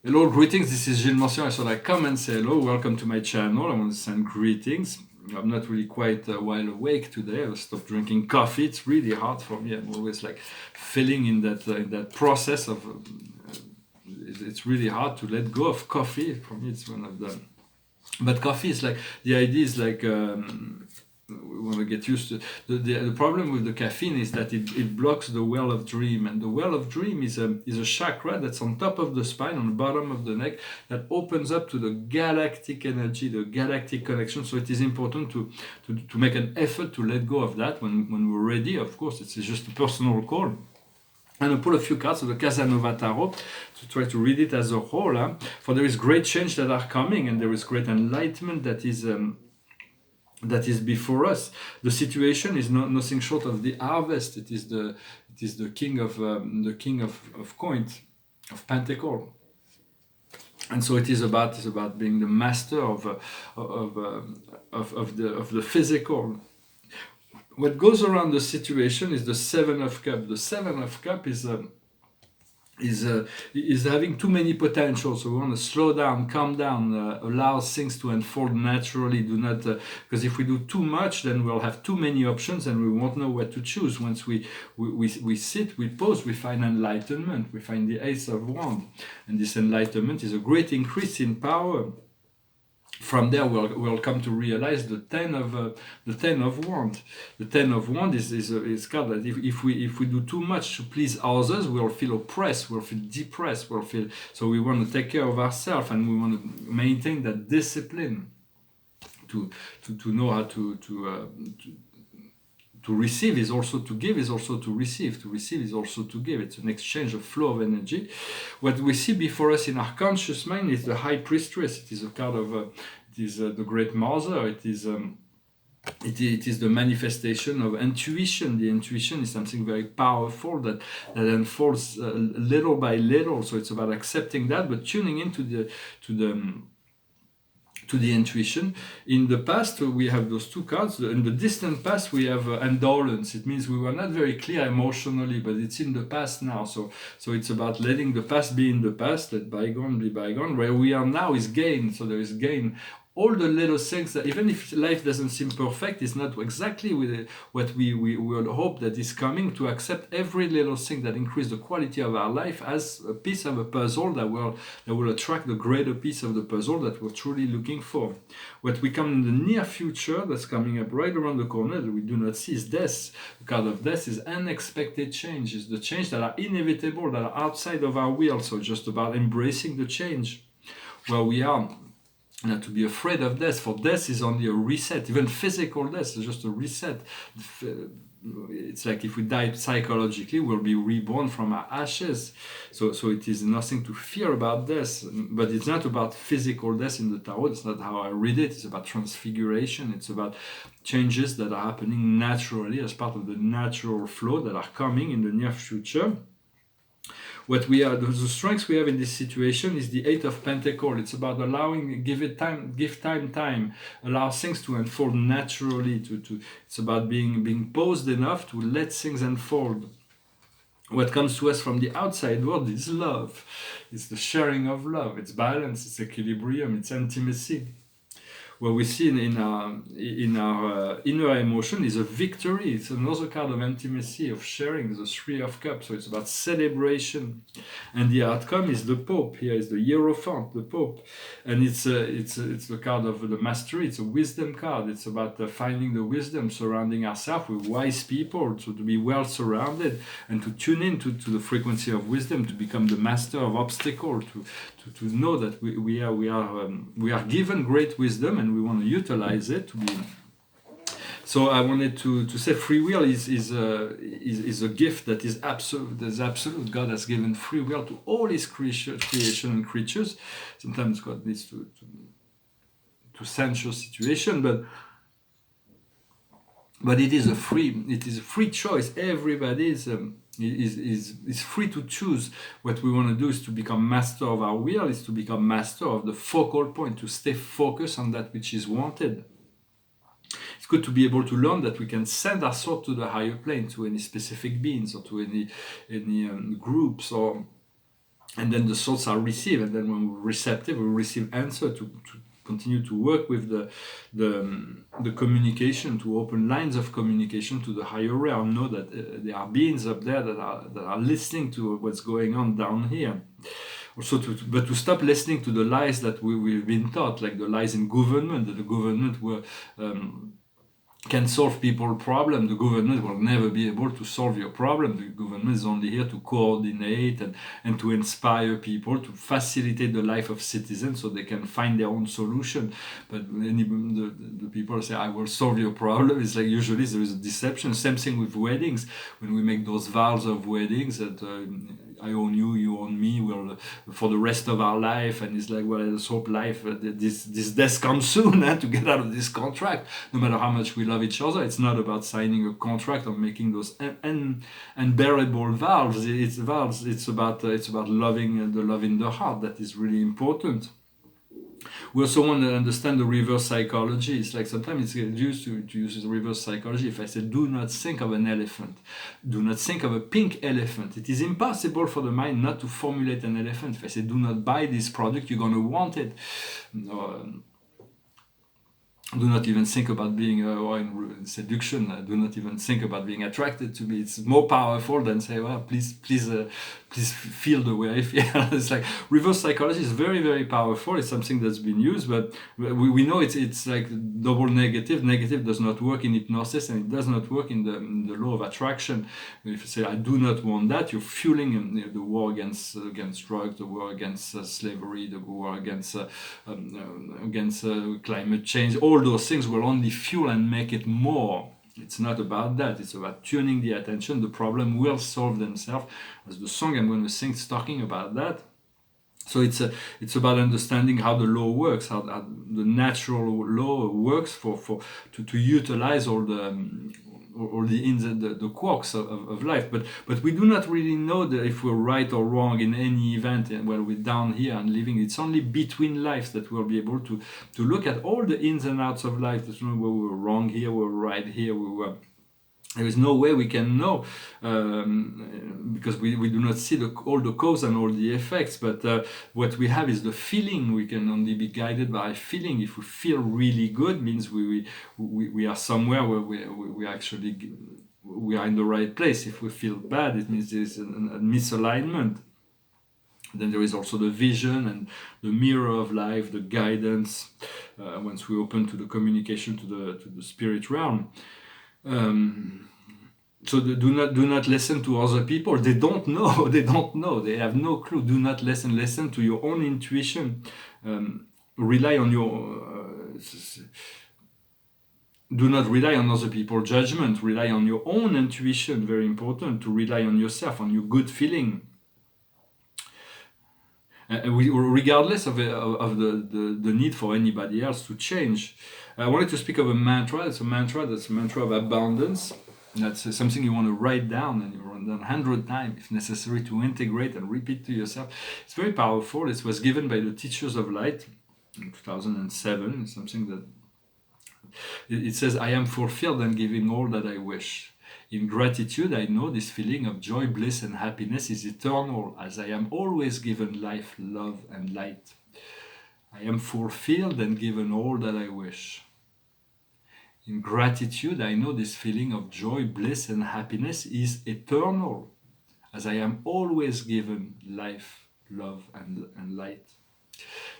Hello, greetings. This is Gillesmansillon. So I come and say hello. Welcome to my channel. I want to send greetings. I'm not really quite wide awake today. I stopped drinking coffee. It's really hard for me. I'm always like feeling in that process of. It's really hard to let go of coffee. For me, it's one of the. But coffee is like the idea is like. We want to get used to the problem with the caffeine is that it blocks the well of dream, and the well of dream is a chakra that's on top of the spine, on the bottom of the neck, that opens up to the galactic energy, the galactic connection. So it is important to make an effort to let go of that when we're ready. Of course, it's just a personal call. And I pull a few cards of the Casanova tarot to try to read it as a whole. For there is great change that are coming, and there is great enlightenment that is before us. The situation is nothing short of the harvest. It is the king of coins, of pentacle. And so it is about being the master of the physical. What goes around the situation is the Seven of Cups. The Seven of Cups is having too many potentials. So we want to slow down, calm down, allow things to unfold naturally. Do not, because if we do too much, then we'll have too many options and we won't know what to choose. Once we sit, we pause, we find enlightenment, we find the Ace of Wands, and this enlightenment is a great increase in power. From there, we'll come to realize the ten of wands. The ten of wands is card that if we do too much to please others, we'll feel oppressed, we'll feel depressed, so we want to take care of ourselves, and we want to maintain that discipline to know how to receive is also to give, is also to receive. To receive is also to give. It's an exchange, a flow of energy. What we see before us in our conscious mind is the High Priestess. It is a card of, it is the Great Mother. It is the manifestation of intuition. The intuition is something very powerful that unfolds little by little. So it's about accepting that, but tuning into the intuition. In the past, we have those two cards. In the distant past, we have indolence. It means we were not very clear emotionally, but it's in the past now. So it's about letting the past be in the past, let bygone be bygone. Where we are now is gain. So there is gain. All the little things that, even if life doesn't seem perfect, is not exactly with what we will hope that is coming, to accept every little thing that increases the quality of our life as a piece of a puzzle that will attract the greater piece of the puzzle that we're truly looking for. What we come in the near future, that's coming up right around the corner, that we do not see, is death. The card of death is unexpected change, is the change that are inevitable, that are outside of our will. So just about embracing the change where we are. Not to be afraid of death, for death is only a reset. Even physical death is just a reset. It's like if we die psychologically, we'll be reborn from our ashes. So it is nothing to fear about death. But it's not about physical death in the tarot. It's not how I read it. It's about transfiguration. It's about changes that are happening naturally as part of the natural flow that are coming in the near future. What we are, the strengths we have in this situation is the Eight of Pentacles. It's about allowing, give time, allow things to unfold naturally. It's about being paused enough to let things unfold. What comes to us from the outside world is love. It's the sharing of love. It's balance. It's equilibrium. It's intimacy. What we see in our inner emotion is a victory. It's another card of intimacy, of sharing, the Three of Cups. So it's about celebration. And the outcome is the Pope. Here is the Hierophant, the Pope. And it's the card of the mastery. It's a wisdom card. It's about finding the wisdom, surrounding ourselves with wise people, so to be well surrounded and to tune in to the frequency of wisdom, to become the master of obstacles, to know that we are given great wisdom and we want to utilize it to be. So I wanted to say free will is a gift that is absolute. There's absolute. God has given free will to all His creation and creatures. Sometimes God needs to censure situation, but it is a free choice. Everybody is free to choose. What we want to do is to become master of our will, is to become master of the focal point, to stay focused on that which is wanted. It's good to be able to learn that we can send our thought to the higher plane, to any specific beings or to any groups or and then the thoughts are received, and then when we're receptive, we receive answer to continue to work with the communication, to open lines of communication to the higher realm. Know that there are beings up there that are listening to what's going on down here. Also, but to stop listening to the lies that we've been taught, like the lies in government, that the government were can solve people's problem. The government will never be able to solve your problem. The government is only here to coordinate and to inspire people, to facilitate the life of citizens so they can find their own solution. But the people say, I will solve your problem. It's like usually there is a deception. Same thing with weddings. When we make those vows of weddings that I own you, you own me, we'll for the rest of our life. And it's like, well, let's hope life, this death comes soon to get out of this contract. No matter how much we love each other, it's not about signing a contract or making those unbearable vows. It's about loving the love in the heart that is really important. We also want to understand the reverse psychology. It's like sometimes it's used to use the reverse psychology. If I say, do not think of an elephant, do not think of a pink elephant, it is impossible for the mind not to formulate an elephant. If I say, do not buy this product, you're going to want it. Do not even think about being, or in seduction, do not even think about being attracted to me. It's more powerful than say, well, please feel the way I feel. It's like reverse psychology is very, very powerful. It's something that's been used, but we know it's like double negative. Negative does not work in hypnosis, and it does not work in the law of attraction. If you say, I do not want that, you're fueling the war against drugs, the war against slavery, the war against climate change. All those things will only fuel and make it more. It's not about that. It's about tuning the attention. The problem will solve themselves. As the song I'm going to sing is talking about that. So it's about understanding how the law works, how the natural law works to utilize all the quarks of life, but we do not really know that if we're right or wrong in any event while we're down here and living. It's only between lives that we'll be able to look at all the ins and outs of life, to know where we were wrong here, we were right here, there is no way we can know because we do not see all the cause and all the effects, but what we have is the feeling. We can only be guided by feeling. If we feel really good, means we are somewhere where we actually we are in the right place. If we feel bad, it means there's a misalignment. Then there is also the vision and the mirror of life, the guidance. Once we open to the communication to the spirit realm. So do not listen to other people. They don't know. They have no clue. Do not listen to your own intuition. Rely on your do not rely on other people's judgment. Rely on your own intuition. Very important to rely on yourself, on your good feeling. Regardless of the need for anybody else to change. I wanted to speak of a mantra. It's a mantra of abundance. That's something you want to write down, and you run down 100 times if necessary to integrate and repeat to yourself. It's very powerful. It was given by the Teachers of Light in 2007. It's something that it says, I am fulfilled and giving all that I wish. In gratitude, I know this feeling of joy, bliss, and happiness is eternal, as I am always given life, love, and light. I am fulfilled and given all that I wish. In gratitude, I know this feeling of joy, bliss, and happiness is eternal, as I am always given life, love, and light.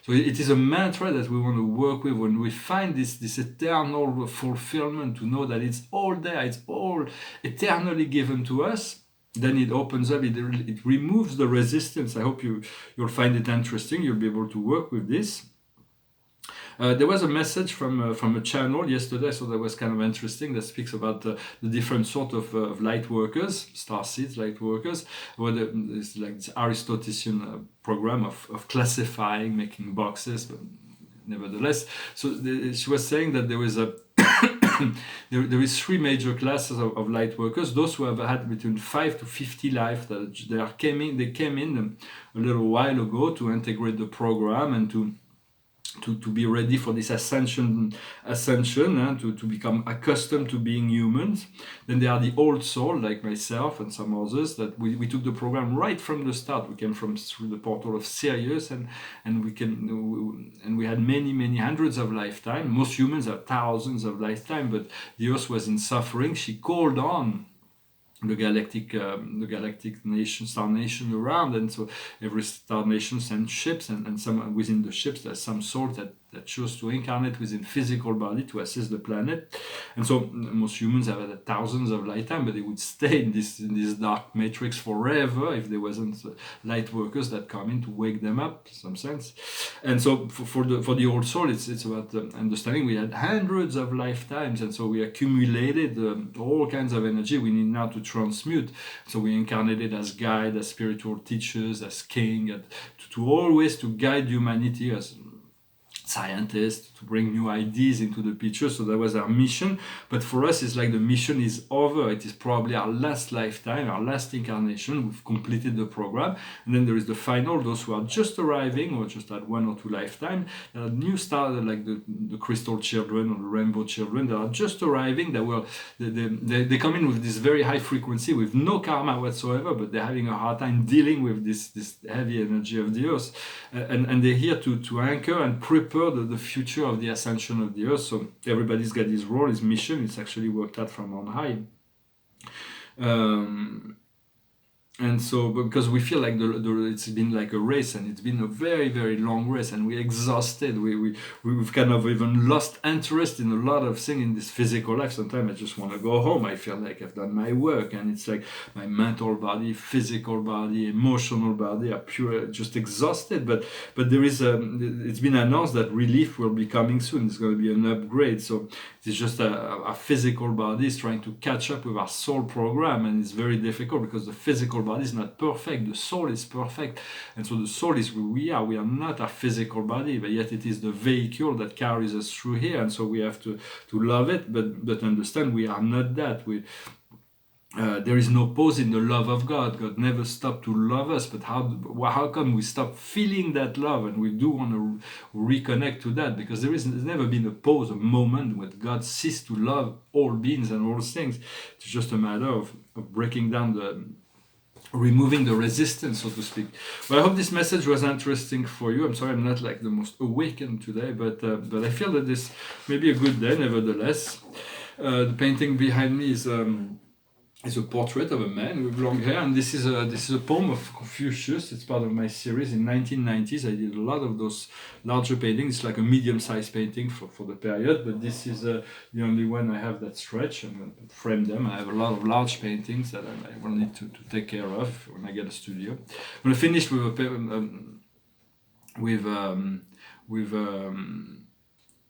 So it is a mantra that we want to work with when we find this eternal fulfillment, to know that it's all there, it's all eternally given to us. Then it opens up, it removes the resistance. I hope you'll find it interesting. You'll be able to work with this. There was a message from a channel yesterday, so that was kind of interesting, that speaks about the different sort of light workers, starseeds, light workers, where it's like this Aristotelian program of classifying, making boxes, but nevertheless. So she was saying that there was there is 3 major classes of light workers. Those who have had between 5 to 50 lives, that they came in a little while ago to integrate the program and to to be ready for this ascension to become accustomed to being humans. Then there are the old soul, like myself and some others, that we took the program right from the start. We came through the portal of Sirius, and we had many hundreds of lifetime. Most humans have thousands of lifetime, but the earth was in suffering. She called on the galactic nation, star nation around, and so every star nation sends ships, and some within the ships there's some soul that chose to incarnate within physical body to assist the planet. And so most humans have had thousands of lifetime, but they would stay in this dark matrix forever if there wasn't light workers that come in to wake them up, in some sense. And so for the old soul, it's about understanding we had hundreds of lifetimes, and so we accumulated all kinds of energy we need now to transmute. So we incarnated as guide, as spiritual teachers, as king, to always to guide humanity as scientists, to bring new ideas into the picture. So that was our mission. But for us, it's like the mission is over. It is probably our last lifetime, our last incarnation. We've completed the program. And then there is the final, those who are just arriving or just had 1 or 2 lifetimes. There are new stars like the crystal children or the rainbow children that are just arriving. They come in with this very high frequency with no karma whatsoever, but they're having a hard time dealing with this heavy energy of the earth. And they're here to anchor and prepare the future of the ascension of the earth. So everybody's got his role, his mission. It's actually worked out from on high. And so, because we feel like it's been like a race, and it's been a very, very long race, and we're exhausted. We've kind of even lost interest in a lot of things in this physical life. Sometimes I just want to go home. I feel like I've done my work, and it's like my mental body, physical body, emotional body are pure, just exhausted. But there is it's been announced that relief will be coming soon. It's going to be an upgrade. So it's just our physical body is trying to catch up with our soul program, and it's very difficult because the physical body is not perfect, the soul is perfect. And so the soul is who we are. We are not our physical body, but yet it is the vehicle that carries us through here. And so we have to love it, but understand we are not that. There is no pause in the love of God. God never stopped to love us, but how come we stop feeling that love? And we do want to reconnect to that, because there's never been a pause, a moment when God ceased to love all beings and all things. It's just a matter of breaking down removing the resistance, so to speak. Well, I hope this message was interesting for you. I'm sorry I'm not like the most awakened today, but I feel that this may be a good day nevertheless. The painting behind me is a portrait of a man with long hair, and this is a poem of Confucius. It's part of my series. In 1990s, I did a lot of those larger paintings. It's like a medium-sized painting for the period, but this is the only one I have that stretch. I'm going to frame them. I have a lot of large paintings that I will need to take care of when I get a studio. I'm going to finish with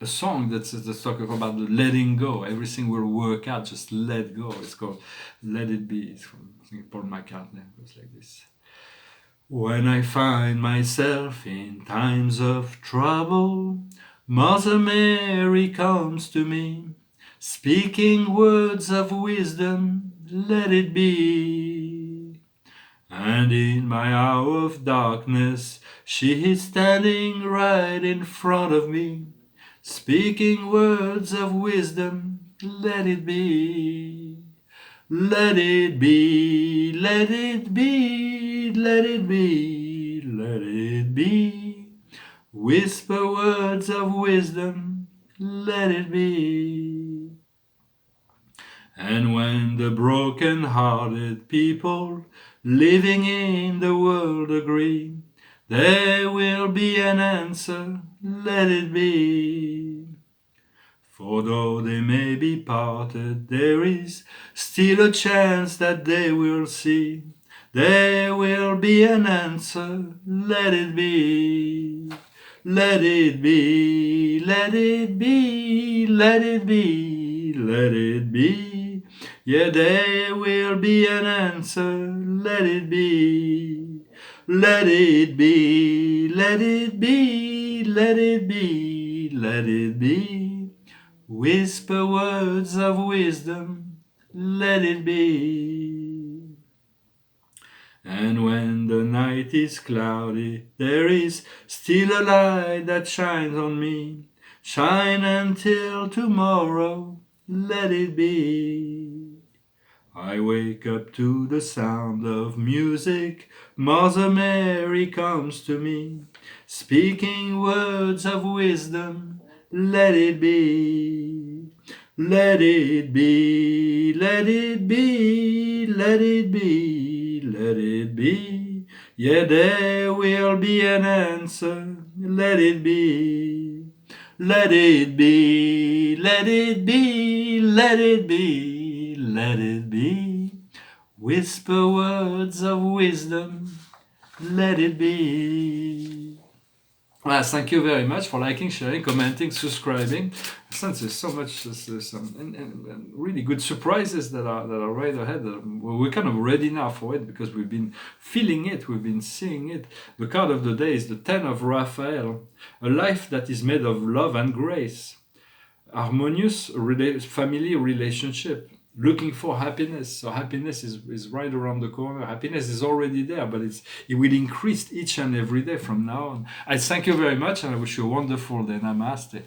a song that's talking about the letting go. Everything will work out, just let go. It's called Let It Be. It's from, I think, Paul McCartney. It goes like this. When I find myself in times of trouble, Mother Mary comes to me, speaking words of wisdom, let it be. And in my hour of darkness, she is standing right in front of me, speaking words of wisdom, let it be. Let it be, let it be, let it be, let it be. Whisper words of wisdom, let it be. And when the broken-hearted people living in the world agree, there will be an answer, let it be. For though they may be parted, there is still a chance that they will see. There will be an answer, let it be. Let it be, let it be, let it be, let it be. Yeah, there will be an answer, let it be. Let it be, let it be, let it be, let it be. Whisper words of wisdom, let it be. And when the night is cloudy, there is still a light that shines on me. Shine until tomorrow, let it be. I wake up to the sound of music. Mother Mary comes to me, speaking words of wisdom. Let it be. Let it be. Let it be. Let it be. Let it be. Yeah, there will be an answer. Let it be. Let it be, let it be, let it be, let it be. Whisper words of wisdom, let it be. Well, thank you very much for liking, sharing, commenting, subscribing. Since there's so much, there's some and really good surprises that are right ahead. We're kind of ready now for it because we've been feeling it, we've been seeing it. The card of the day is the 10 of Raphael, a life that is made of love and grace, harmonious family relationship, looking for happiness. So happiness is right around the corner. Happiness is already there, but it will increase each and every day from now on. I thank you very much and I wish you a wonderful day. Namaste.